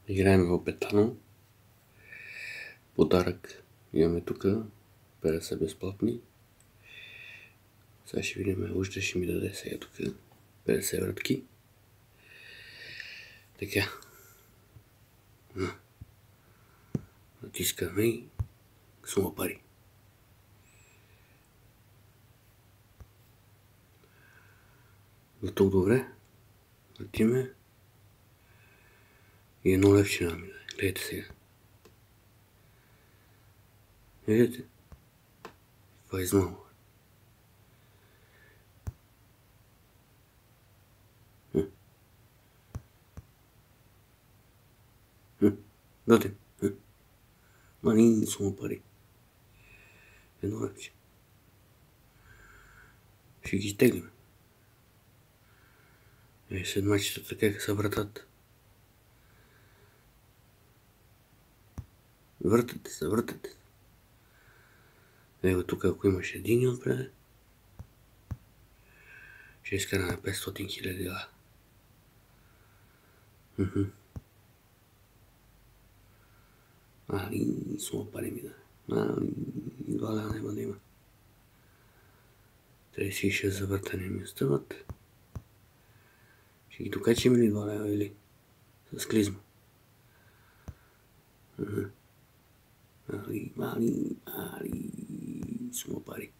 Играем в Бетано. Подарък имаме тук. 50 безплатни. Сега ще видим, още ще ми даде сега тук 50 вратки. Така. Натискаме и сума пари. За тук добре. Вратиме. И 1 левче нам даде. Гледайте сега. Видите? Това е измама. Дайте. Мани сума пари. 1 левче. Ще ги изтеглим. Седмачетата как са вратата. Въртате се, въртате се. Ево тук, ако имаш един отпред, ще изкараме 500 000 лева. И сума пари ми да. 2 лева няма да има. 36 завъртане ми остават. Ще ги докачим ли 2 лева или с клизма? Мали, сума пари.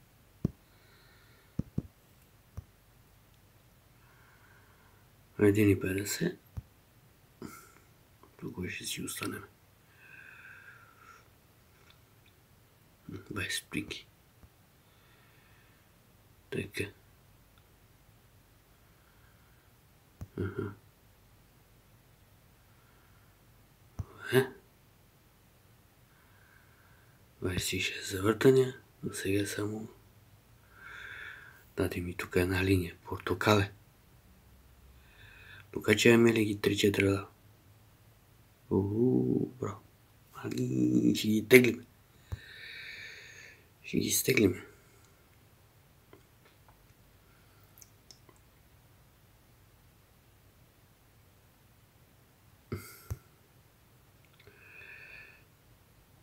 Един и 50. Тук ще си останем. 20 спинки. Така. 26 завъртания, но сега само даде ми тук една линия, портокале. Докачаме ли ги 3-4 лева? Браво. Ще ги теглиме. Ще ги стеглиме.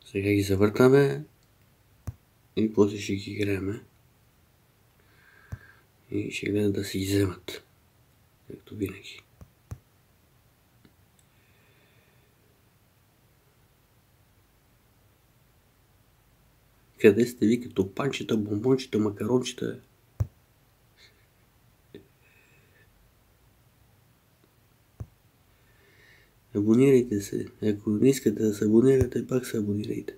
Сега ги завъртаме и после ще ги играем. И ще гледат да се изземат. Както винаги. Къде сте ви като панчета, бомбончета, макарончета? Абонирайте се. Ако не искате да се абонирате, пак се абонирайте.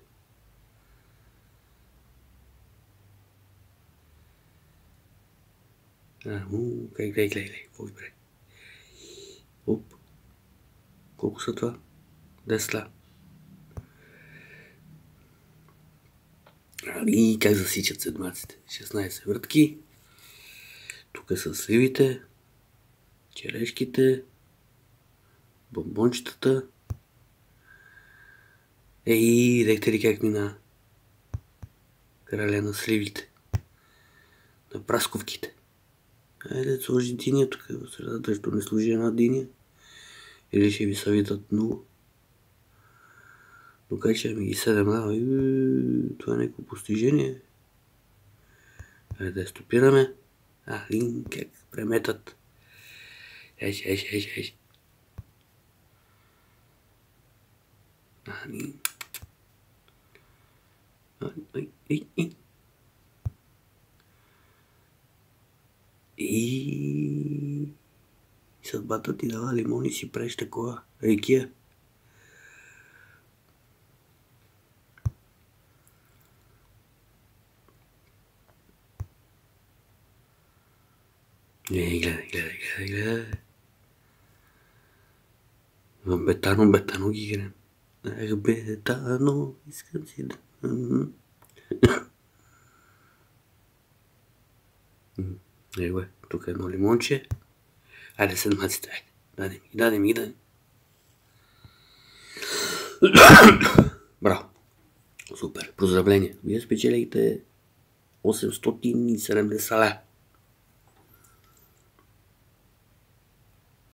Гледай, какво ви прави? Оп. Колко са това? 10 лева. И как засичат седмаците? 16 вратки. Тук са сливите, черешките, бомбончетата. Дехте ли как мина? Краля на сливите. На прасковките. Айде, сложи диня тук в средата, защото не служи една диня. Или ще ви съвитат много. Докачаме ги 7 лева. Това е някакво постижение. Айде да стопираме. Как преметат. Ей. Съдбата ти дава лимон и си правиш такова. Рекия. Гледай. В Бетано ги играем. Бетано, искам си да... Тук е едно лимонче. Айде седмаците, даде ми. Браво. Супер, поздравления. Вие спечелихте 870 лева.